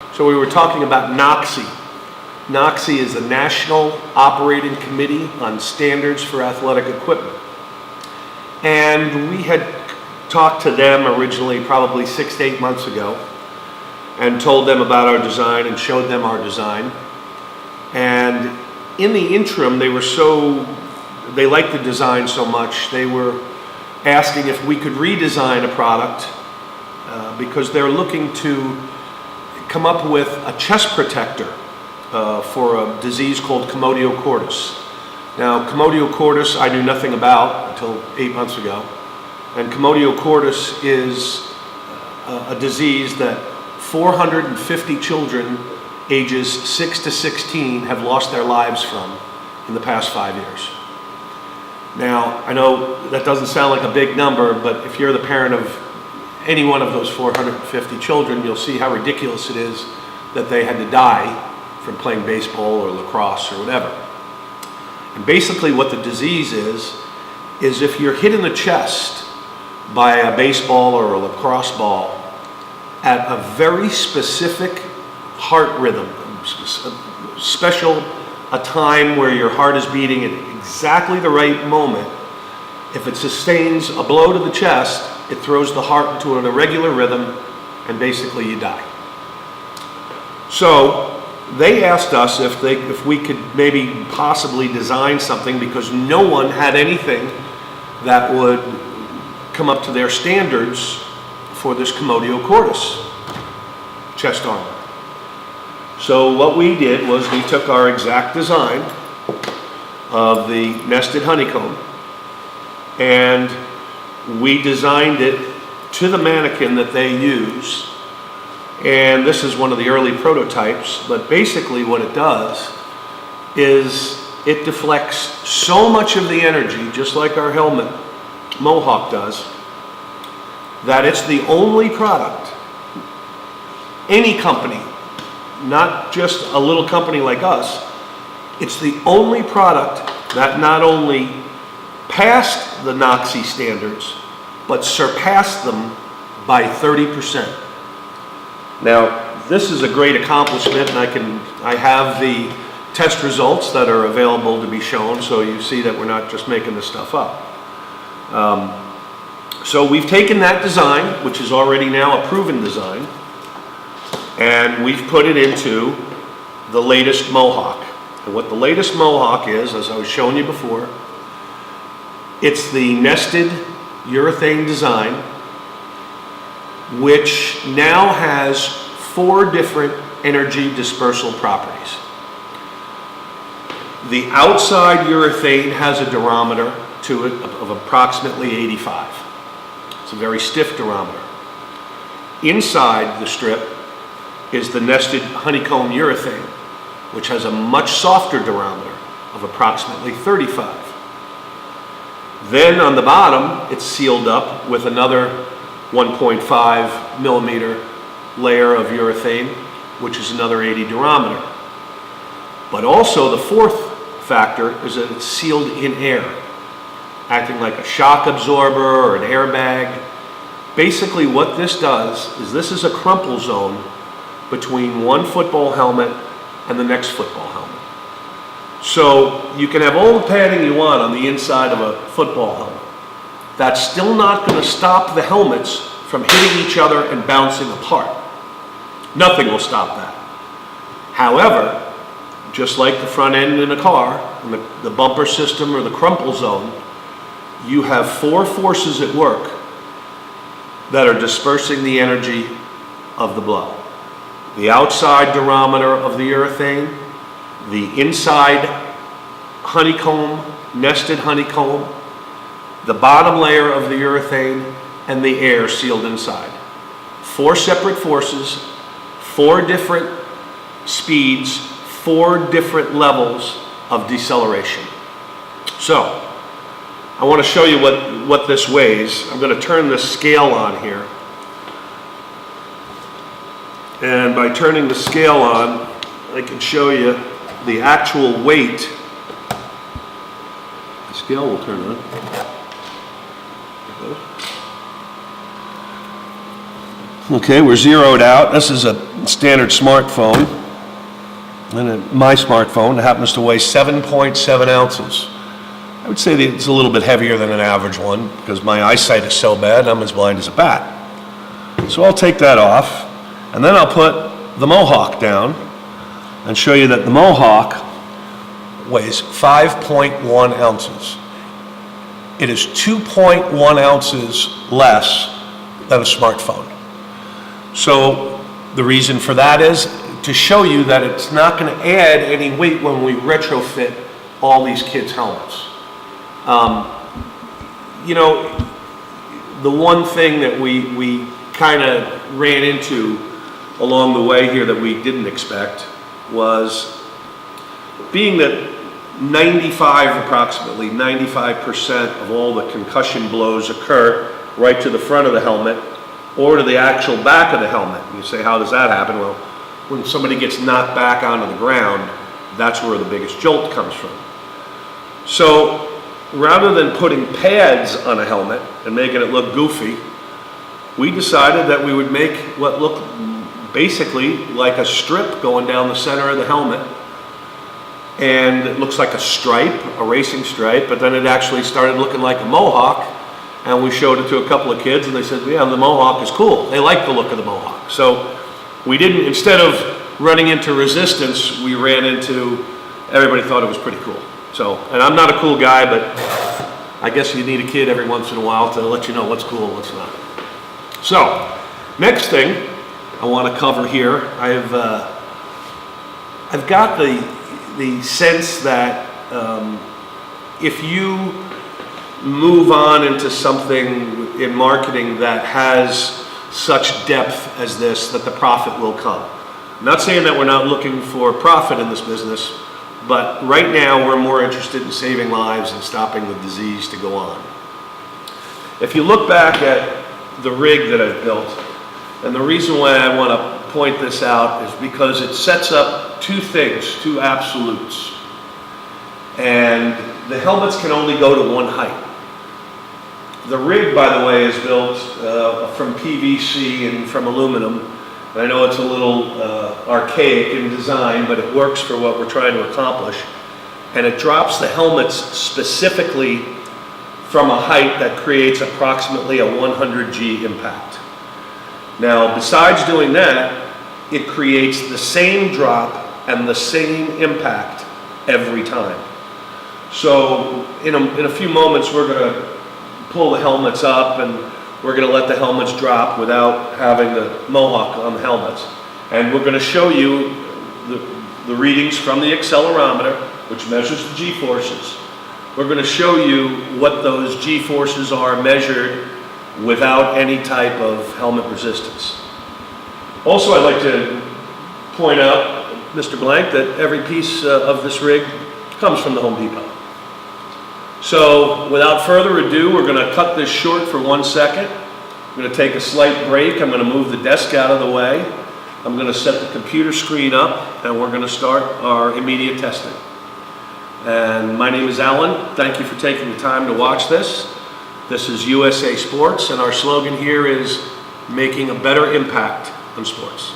So we were talking about NOCSI. NOCSI is the National Operating Committee on Standards for Athletic Equipment. And we had talked to them originally probably 6 to 8 months ago and told them about our design and showed them our design. And in the interim, they liked the design so much, they were asking if we could redesign a product because they're looking to come up with a chest protector for a disease called commotio cordis. Now, commotio cordis I knew nothing about until 8 months ago. And commotio cordis is a disease that 450 children ages 6 to 16 have lost their lives from in the past 5 years. Now, I know that doesn't sound like a big number, but if you're the parent of any one of those 450 children, you'll see how ridiculous it is that they had to die from playing baseball or lacrosse or whatever. And basically what the disease is if you're hit in the chest by a baseball or a lacrosse ball at a very specific heart rhythm, a time where your heart is beating at exactly the right moment, if it sustains a blow to the chest, it throws the heart into an irregular rhythm and basically you die. So they asked us if we could maybe possibly design something because no one had anything that would come up to their standards for this commotio cordis chest armor. So what we did was we took our exact design of the nested honeycomb and we designed it to the mannequin that they use. And this is one of the early prototypes, but basically what it does is it deflects so much of the energy, just like our helmet, Mowhawk does, that it's the only product, any company, not just a little company like us, it's the only product that not only passed the NOCSI standards, but surpassed them by 30%. Now, this is a great accomplishment, and I have the test results that are available to be shown, so you see that we're not just making this stuff up. So we've taken that design, which is already now a proven design, and we've put it into the latest Mowhawk. And what the latest Mowhawk is, as I was showing you before, it's the nested urethane design, which now has 4 different energy dispersal properties. The outside urethane has a durometer to it of approximately 85. It's a very stiff durometer. Inside the strip is the nested honeycomb urethane, which has a much softer durometer of approximately 35. Then on the bottom, it's sealed up with another 1.5 millimeter layer of urethane, which is another 80 durometer. But also the fourth factor is that it's sealed in air, acting like a shock absorber or an airbag. Basically what this does is this is a crumple zone between one football helmet and the next football helmet. So you can have all the padding you want on the inside of a football helmet. That's still not going to stop the helmets from hitting each other and bouncing apart. Nothing will stop that. However, just like the front end in a car, and the bumper system or the crumple zone, you have 4 forces at work that are dispersing the energy of the blow. The outside durometer of the urethane, the inside honeycomb, nested honeycomb, the bottom layer of the urethane, and the air sealed inside. 4 separate forces, 4 different speeds, 4 different levels of deceleration. So, I want to show you what this weighs. I'm going to turn this scale on here. And by turning the scale on, I can show you the actual weight. The scale will turn on. Okay, we're zeroed out. This is a standard smartphone. And my smartphone happens to weigh 7.7 ounces. I would say that it's a little bit heavier than an average one because my eyesight is so bad, I'm as blind as a bat. So I'll take that off, and then I'll put the Mowhawk down and show you that the Mowhawk weighs 5.1 ounces. It is 2.1 ounces less than a smartphone. So the reason for that is to show you that it's not going to add any weight when we retrofit all these kids' helmets. You know, the one thing that we kind of ran into along the way here that we didn't expect was being that approximately 95% of all the concussion blows occur right to the front of the helmet or to the actual back of the helmet. And you say, how does that happen? Well, when somebody gets knocked back onto the ground, that's where the biggest jolt comes from. So rather than putting pads on a helmet and making it look goofy, we decided that we would make what looked basically like a strip going down the center of the helmet. And it looks like a stripe, a racing stripe, but then it actually started looking like a Mowhawk. And we showed it to a couple of kids and they said, yeah, the Mowhawk is cool. They like the look of the Mowhawk. So we didn't, instead of running into resistance, we ran into, everybody thought it was pretty cool. So, and I'm not a cool guy, but I guess you need a kid every once in a while to let you know what's cool and what's not. So, next thing I want to cover here, I've got the sense that if you move on into something in marketing that has such depth as this, that the profit will come. I'm not saying that we're not looking for profit in this business, but right now we're more interested in saving lives and stopping the disease to go on. If you look back at the rig that I've built, and the reason why I want to point this out is because it sets up two things, two absolutes. And the helmets can only go to one height. The rig, by the way, is built from PVC and from aluminum. And I know it's a little archaic in design, but it works for what we're trying to accomplish. And it drops the helmets specifically from a height that creates approximately a 100 G impact. Now, besides doing that, it creates the same drop and the same impact every time. So in a few moments, we're going to pull the helmets up and we're going to let the helmets drop without having the Mowhawk on the helmets. And we're going to show you the readings from the accelerometer, which measures the G-forces. We're going to show you what those G-forces are measured without any type of helmet resistance. Also, I'd like to point out, Mr. Blank, that every piece of this rig comes from the Home Depot. So without further ado, we're going to cut this short for 1 second. I'm going to take a slight break. I'm going to move the desk out of the way. I'm going to set the computer screen up and we're going to start our immediate testing. And my name is Alan. Thank you for taking the time to watch this. This is USA Sports, and our slogan here is making a better impact on sports.